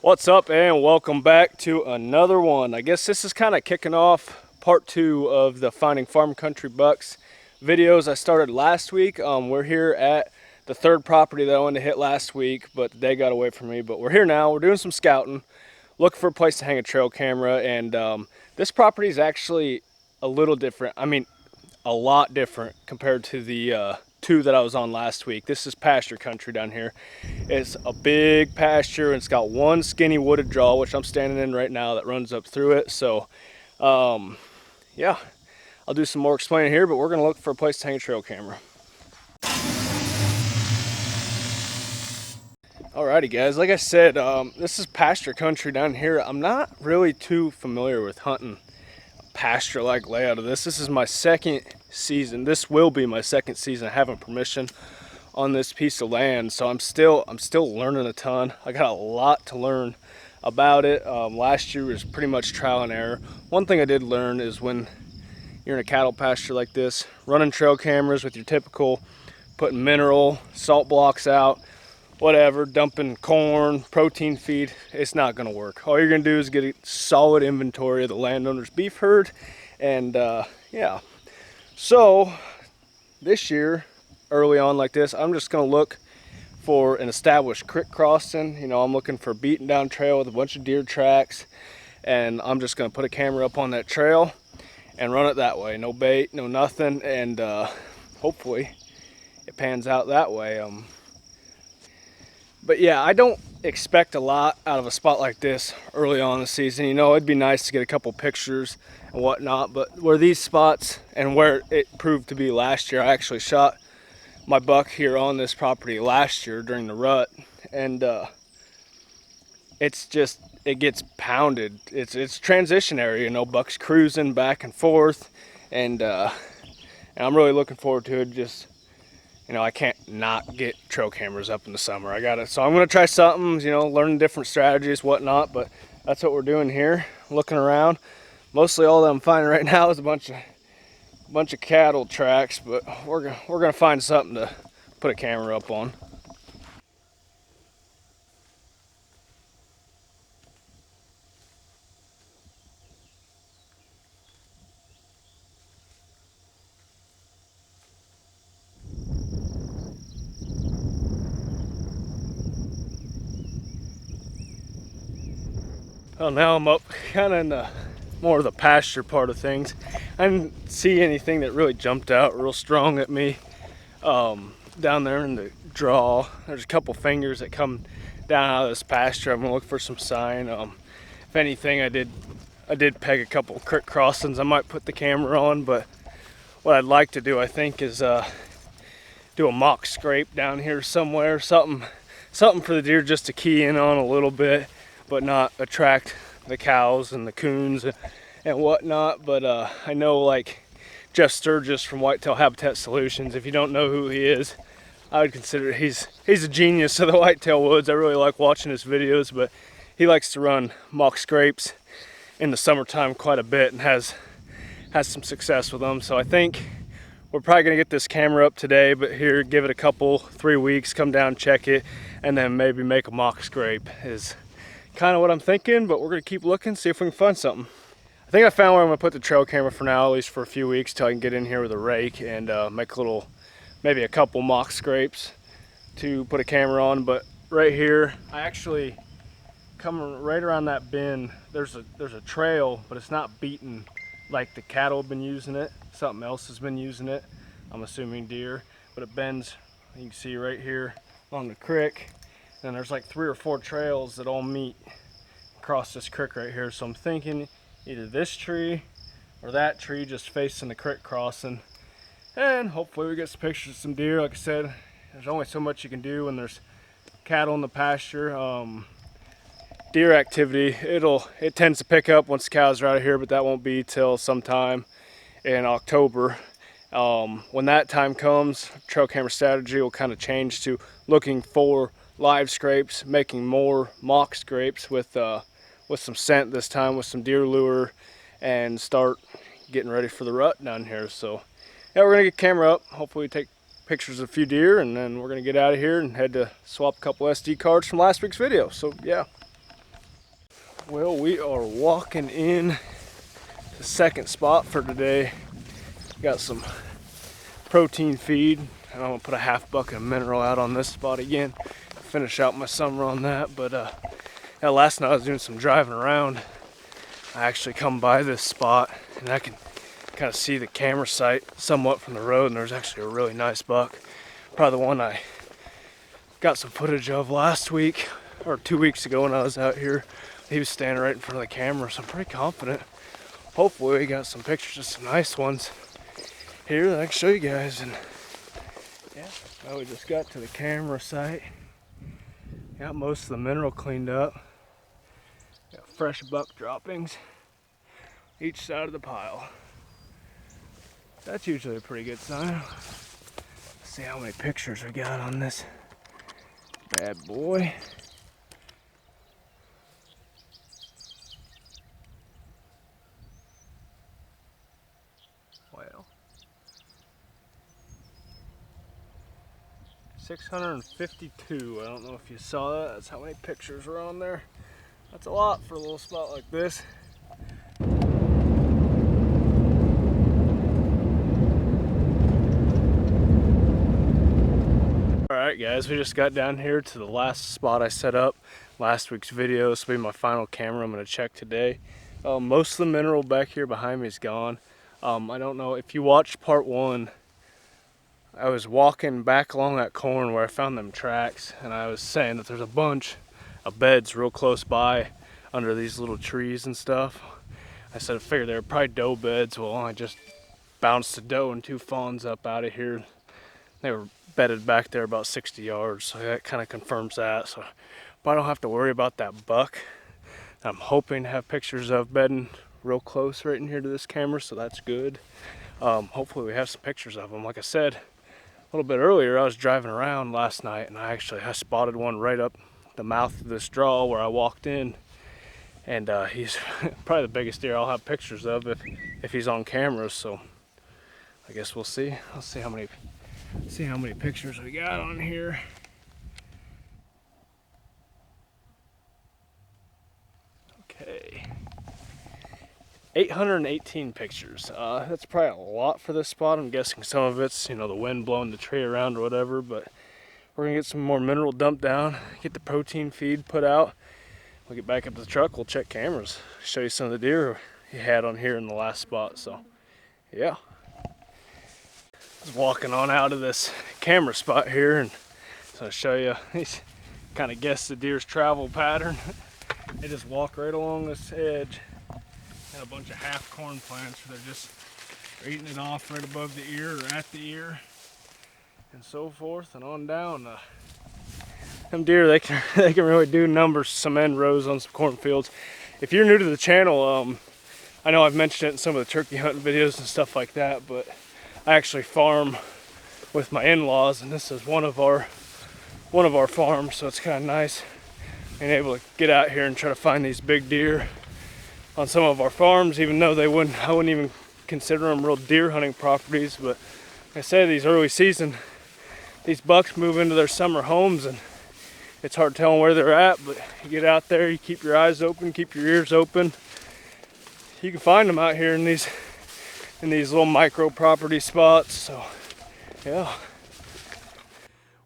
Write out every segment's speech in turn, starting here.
What's up, and welcome back to another one. I guess this is kind of kicking off part 2 of the Finding Farm Country Bucks videos I started last week. We're here at the third property that I wanted to hit last week, but the day got away from me. But we're here now. We're doing some scouting, looking for a place to hang a trail camera, and this property is actually a little different. I mean, a lot different compared to the two that I was on last week. This is pasture country down here. It's a big pasture, and it's got one skinny wooded draw, which I'm standing in right now, that runs up through it. So yeah, I'll do some more explaining here, but we're gonna look for a place to hang a trail camera. Alrighty guys, like I said, this is pasture country down here. I'm not really too familiar with hunting pasture like layout of this. This is my second season. This will be my second season having permission on this piece of land, so I'm still learning a ton. I got a lot to learn about it. Last year was pretty much trial and error. One thing I did learn is when you're in a cattle pasture like this, running trail cameras with your typical putting mineral salt blocks out, whatever, dumping corn, protein feed, it's not going to work. All you're going to do is get a solid inventory of the landowner's beef herd, and yeah. So this year, early on like this, I'm just going to look for an established creek crossing. You know, I'm looking for a beaten down trail with a bunch of deer tracks, and I'm just going to put a camera up on that trail and run it that way. No bait, no nothing, and hopefully it pans out that way. But yeah, I don't expect a lot out of a spot like this early on in the season. You know, it'd be nice to get a couple pictures and whatnot, but where these spots and where it proved to be last year, I actually shot my buck here on this property last year during the rut, and it's just, it gets pounded. It's transition area, you know, bucks cruising back and forth, and I'm really looking forward to it. Just, you know, I can't not get trail cameras up in the summer. I got it. So I'm going to try something, you know, learning different strategies, whatnot. But that's what we're doing here, looking around. Mostly all that I'm finding right now is a bunch of cattle tracks, but we're gonna find something to put a camera up on. Well, now I'm up kind of in the more of the pasture part of things. I didn't see anything that really jumped out real strong at me down there in the draw. There's a couple fingers that come down out of this pasture. I'm gonna look for some sign. If anything, I did peg a couple creek crossings I might put the camera on, but what I'd like to do, I think, is do a mock scrape down here somewhere, something for the deer just to key in on a little bit, but not attract the cows and the coons and whatnot. But I know, like Jeff Sturgis from Whitetail Habitat Solutions, if you don't know who he is, I would consider he's a genius of the whitetail woods. I really like watching his videos, but he likes to run mock scrapes in the summertime quite a bit and has some success with them. So I think we're probably gonna get this camera up today, but here, give it a couple, 3 weeks, come down, check it, and then maybe make a mock scrape is kind of what I'm thinking. But we're gonna keep looking, see if we can find something. I think I found where I'm gonna put the trail camera for now, at least for a few weeks, till I can get in here with a rake and make a little, maybe a couple mock scrapes to put a camera on. But right here, I actually come right around that bend. There's a trail, but it's not beaten like the cattle have been using it. Something else has been using it. I'm assuming deer, but it bends. You can see right here along the creek. And there's like 3 or 4 trails that all meet across this creek right here. So I'm thinking either this tree or that tree just facing the creek crossing. And hopefully we get some pictures of some deer. Like I said, there's only so much you can do when there's cattle in the pasture. Deer activity, it tends to pick up once the cows are out of here, but that won't be till sometime in October. When that time comes, trail camera strategy will kind of change to looking for live scrapes, making more mock scrapes with some scent this time, with some deer lure, and start getting ready for the rut down here. So yeah, we're gonna get camera up, hopefully take pictures of a few deer, and then we're gonna get out of here and head to swap a couple SD cards from last week's video. So yeah. Well, we are walking in the second spot for today. Got some protein feed, and I'm gonna put a half bucket of mineral out on this spot again. Finish out my summer on that. But yeah, last night I was doing some driving around. I actually come by this spot and I can kind of see the camera sight somewhat from the road, and there's actually a really nice buck. Probably the one I got some footage of last week or 2 weeks ago when I was out here. He was standing right in front of the camera, so I'm pretty confident. Hopefully we got some pictures of some nice ones here that I can show you guys. And yeah, well, we just got to the camera site. Got most of the mineral cleaned up. Got fresh buck droppings each side of the pile. That's usually a pretty good sign. Let's see how many pictures we got on this bad boy. Well, 652. I don't know if you saw that. That's how many pictures are on there. That's a lot for a little spot like this. Alright guys, we just got down here to the last spot I set up last week's video. This will be my final camera I'm going to check today. Most of the mineral back here behind me is gone. I don't know if you watched part one. I was walking back along that corn where I found them tracks, and I was saying that there's a bunch of beds real close by under these little trees and stuff. I said I figured they were probably doe beds. Well, I just bounced a doe and 2 fawns up out of here. They were bedded back there about 60 yards, so that kind of confirms that. So I don't have to worry about that buck. I'm hoping to have pictures of bedding real close right in here to this camera, so that's good. Hopefully we have some pictures of them. Like I said a little bit earlier, I was driving around last night and I spotted one right up the mouth of this draw where I walked in, and he's probably the biggest deer I'll have pictures of if he's on camera. So I guess we'll see. Let's see how many pictures we got on here. Okay, 818 pictures. That's probably a lot for this spot. I'm guessing some of it's, you know, the wind blowing the tree around or whatever, but we're gonna get some more mineral dumped down, get the protein feed put out. We'll get back up to the truck, we'll check cameras, show you some of the deer he had on here in the last spot. So yeah, I was walking on out of this camera spot here, and so I'll show you, he's kind of guessed the deer's travel pattern. They just walk right along this edge. Got a bunch of half corn plants where they're just eating it off right above the ear or at the ear, and so forth and on down. Them deer, they can really do numbers, some end rows on some cornfields. If you're new to the channel, I know I've mentioned it in some of the turkey hunting videos and stuff like that, but I actually farm with my in-laws, and this is one of our farms, so it's kind of nice being able to get out here and try to find these big deer on some of our farms, even though I wouldn't even consider them real deer hunting properties. But like I say, these early season, these bucks move into their summer homes, and it's hard telling where they're at. But you get out there, you keep your eyes open, keep your ears open, you can find them out here in these little micro property spots. So yeah.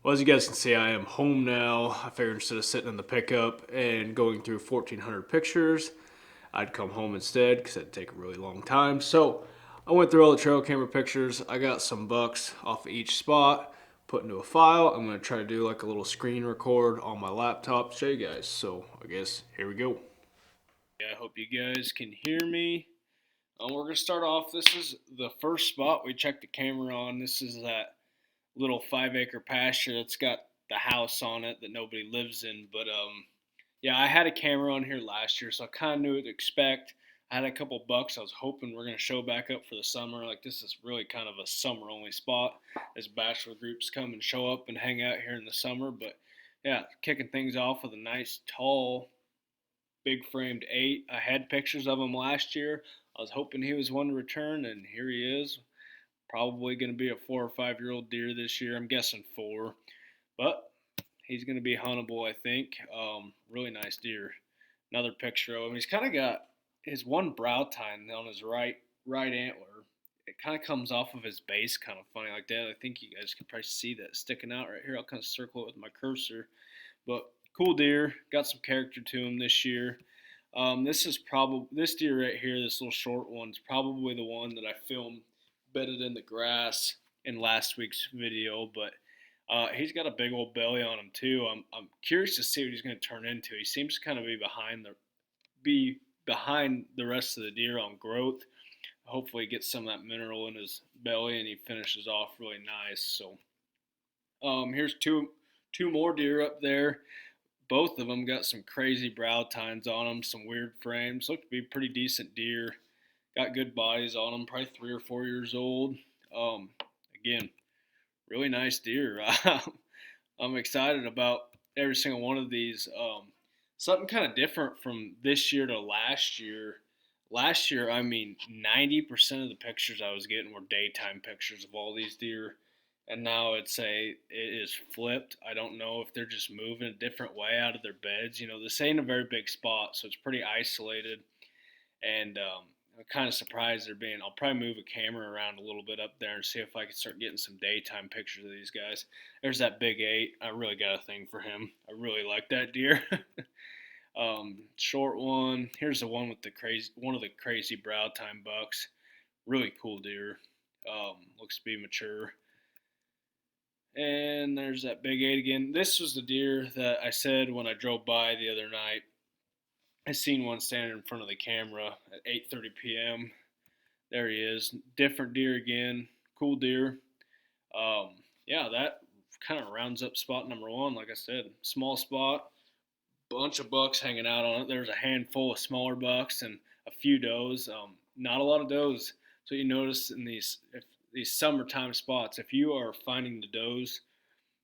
Well, as you guys can see, I am home now. I figured instead of sitting in the pickup and going through 1,400 pictures, I'd come home instead because it'd take a really long time. So I went through all the trail camera pictures. I got some bucks off of each spot, put into a file. I'm going to try to do like a little screen record on my laptop to show you guys. So I guess here we go. Yeah, I hope you guys can hear me. We're going to start off. This is the first spot we checked the camera on. This is that little 5-acre pasture that's got the house on it that nobody lives in. But yeah, I had a camera on here last year, so I kind of knew what to expect. I had a couple bucks I was hoping we're going to show back up for the summer. Like, this is really kind of a summer only spot as bachelor groups come and show up and hang out here in the summer. But yeah, kicking things off with a nice tall big framed 8. I had pictures of him last year. I was hoping he was one to return, and here he is. Probably going to be a 4 or 5-year-old deer this year. I'm guessing 4, but he's going to be huntable, I think. Really nice deer. Another picture of him. He's kind of got his one brow tine on his right antler. It kind of comes off of his base, kind of funny like that. I think you guys can probably see that sticking out right here. I'll kind of circle it with my cursor. But cool deer, got some character to him this year. This deer right here, this little short one, is probably the one that I filmed bedded in the grass in last week's video. But he's got a big old belly on him too. I'm curious to see what he's going to turn into. He seems to kind of be behind the rest of the deer on growth. Hopefully, he gets some of that mineral in his belly and he finishes off really nice. So here's two more deer up there. Both of them got some crazy brow tines on them, some weird frames. Look to be pretty decent deer. Got good bodies on them, probably 3 or 4 years old. Um, Again, really nice deer. I'm excited about every single one of these. Something kind of different from this year to last year. Last year, I mean, 90% of the pictures I was getting were daytime pictures of all these deer, and now it is flipped. I don't know if they're just moving a different way out of their beds. This ain't a very big spot, so it's pretty isolated, and I'm kind of surprised they're being. I'll probably move a camera around a little bit up there and see if I can start getting some daytime pictures of these guys. There's that big eight. I really got a thing for him. I really like that deer. Short one. Here's the one with one of the crazy brow tine bucks. Really cool deer. Looks to be mature. And there's that big eight again. This was the deer that I said when I drove by the other night. I seen one standing in front of the camera at 8:30 p.m. There he is. Different deer again. Cool deer. Yeah, that kind of rounds up spot number one. Like I said, small spot, bunch of bucks hanging out on it. There's a handful of smaller bucks and a few does. Not a lot of does. So you notice in these summertime spots, if you are finding the does,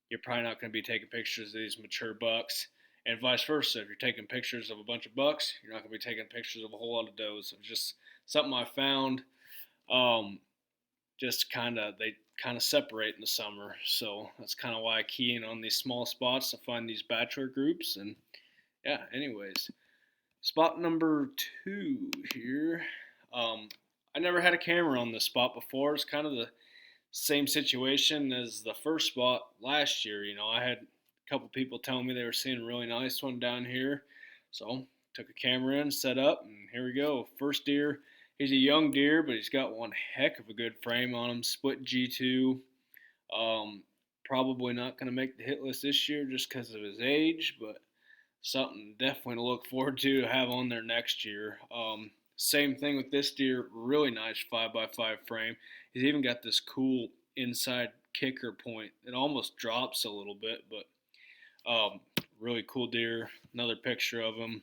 you're probably not going to be taking pictures of these mature bucks, and vice versa. If you're taking pictures of a bunch of bucks, you're not going to be taking pictures of a whole lot of does. It's just something I found. Um, just they kind of separate in the summer, so that's kind of why I key in on these small spots to find these bachelor groups. And yeah, anyways, spot number two here. I never had a camera on this spot before. It's kind of the same situation as the first spot last year. I had a couple people telling me they were seeing a really nice one down here. So took a camera in, set up, and here we go. First deer. He's a young deer, but he's got one heck of a good frame on him. Split G2. Probably not going to make the hit list this year just because of his age, but something definitely to look forward to have on there next year. Same thing with this deer, really nice 5x5 frame. He's even got this cool inside kicker point. It almost drops a little bit, but really cool deer. Another picture of him.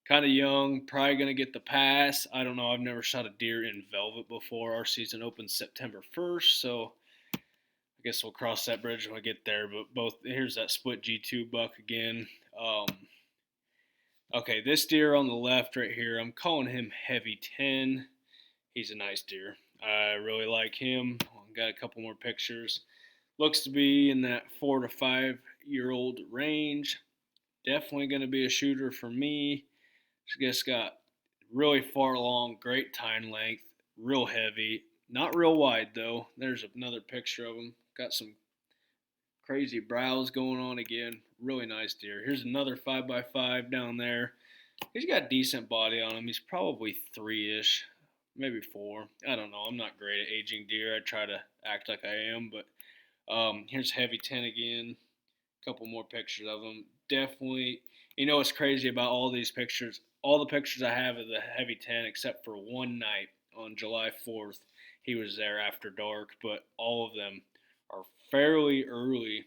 Kind of young, probably going to get the pass. I don't know. I've never shot a deer in velvet before. Our season opens September 1st, so I guess we'll cross that bridge when we get there. But here's that split G2 buck again. Okay, this deer on the left right here, I'm calling him Heavy 10. He's a nice deer. I really like him. Got a couple more pictures. Looks to be in that 4 to 5 year old range. Definitely going to be a shooter for me. Just got really far along, great tine length, real heavy. Not real wide though. There's another picture of him. Got some crazy brows going on again. Really nice deer. Here's another 5x5 down there. He's got decent body on him. He's probably 3-ish, maybe 4. I don't know. I'm not great at aging deer. I try to act like I am, but here's Heavy 10 again. A couple more pictures of him. Definitely, what's crazy about all these pictures? All the pictures I have of the Heavy 10, except for one night on July 4th, he was there after dark, but all of them are fairly early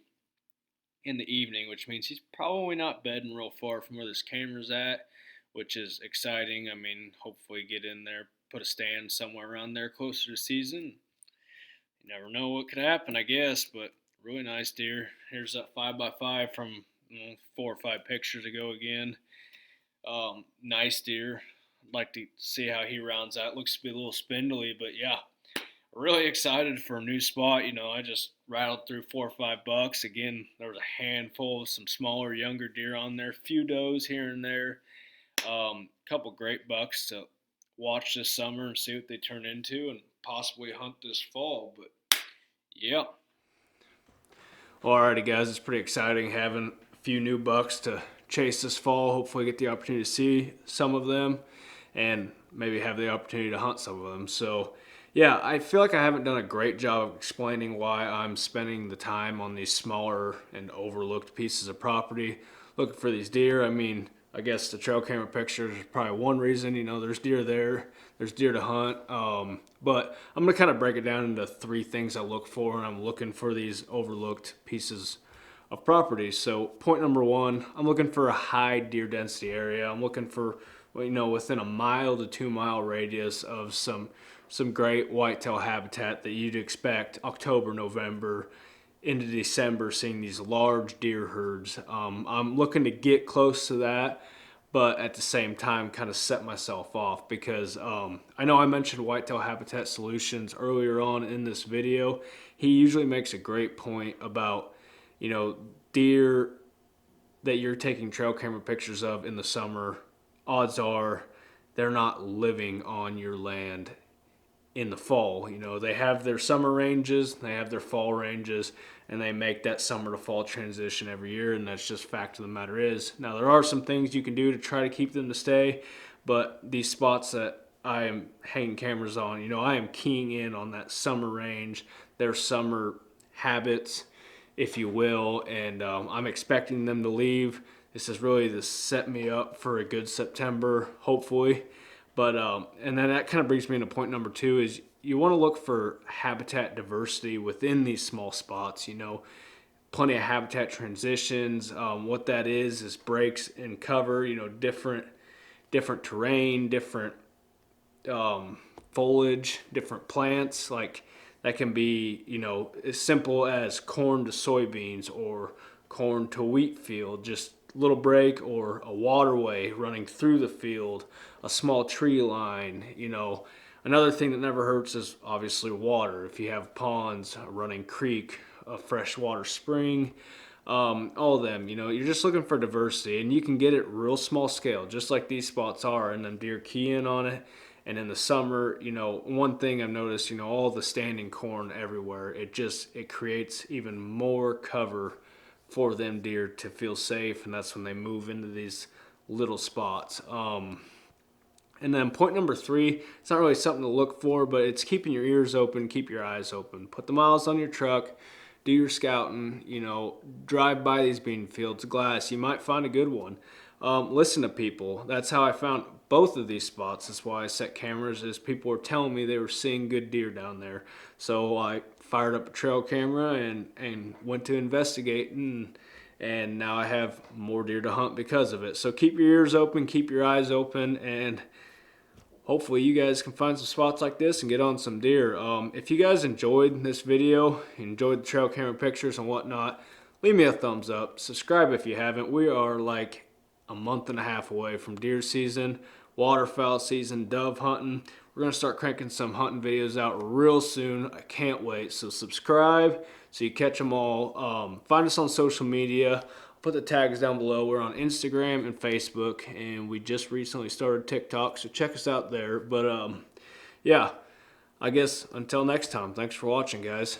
in the evening, which means he's probably not bedding real far from where this camera's at, which is exciting. I mean, hopefully get in there, put a stand somewhere around there closer to season. You never know what could happen, I guess, but really nice deer. Here's that 5x5 from 4 or 5 pictures ago again. Nice deer. I'd like to see how he rounds out. Looks to be a little spindly, but yeah, Really excited for a new spot. I just rattled through 4 or 5 bucks. Again, there was a handful of some smaller, younger deer on there, few does here and there. Couple great bucks to watch this summer and see what they turn into and possibly hunt this fall. But yeah. Alrighty, guys, it's pretty exciting having a few new bucks to chase this fall. Hopefully, get the opportunity to see some of them and maybe have the opportunity to hunt some of them. So, yeah, I feel like I haven't done a great job of explaining why I'm spending the time on these smaller and overlooked pieces of property looking for these deer. I mean, I guess the trail camera pictures is probably one reason. There's deer there, there's deer to hunt. But I'm gonna kind of break it down into 3 things I look for, and I'm looking for these overlooked pieces of property. So point number 1, I'm looking for a high deer density area. I'm looking for within a mile to 2 mile radius of some great whitetail habitat that you'd expect October, November into December, seeing these large deer herds. I'm looking to get close to that, but at the same time kind of set myself off because I know I mentioned Whitetail Habitat Solutions earlier on in this video. He usually makes a great point about deer that you're taking trail camera pictures of in the summer. Odds are they're not living on your land in the fall. They have their summer ranges, they have their fall ranges, and they make that summer to fall transition every year, and that's just fact of the matter is. Now, there are some things you can do to try to keep them to stay, but these spots that I am hanging cameras on, I am keying in on that summer range, their summer habits, if you will, and I'm expecting them to leave. This is really to set me up for a good September, hopefully. But and then that kind of brings me into point number 2 is you want to look for habitat diversity within these small spots. Plenty of habitat transitions. What that is breaks in cover. Different terrain, different foliage, different plants. Like that can be as simple as corn to soybeans or corn to wheat field. Just little break or a waterway running through the field, a small tree line. Another thing that never hurts is obviously water. If you have ponds, a running creek, a freshwater spring, all of them, you're just looking for diversity, and you can get it real small scale, just like these spots are, and then deer key in on it. And in the summer, one thing I've noticed, all the standing corn everywhere, it creates even more cover for them deer to feel safe, and that's when they move into these little spots. And then point number 3, it's not really something to look for, but it's keeping your ears open, keep your eyes open. Put the miles on your truck, do your scouting, drive by these bean fields, glass, you might find a good one. Listen to people. That's how I found both of these spots. That's why I set cameras, is people were telling me they were seeing good deer down there. So I fired up a trail camera and went to investigate, and now I have more deer to hunt because of it. So keep your ears open, keep your eyes open, and hopefully you guys can find some spots like this and get on some deer. If you guys enjoyed this video, enjoyed the trail camera pictures and whatnot, leave me a thumbs up. Subscribe if you haven't. We are like a month and a half away from deer season, waterfowl season, dove hunting. We're going to start cranking some hunting videos out real soon. I can't wait. So subscribe so you catch them all. Find us on social media. I'll put the tags down below. We're on Instagram and Facebook, and we just recently started TikTok, so check us out there. But yeah, I guess until next time, thanks for watching, guys.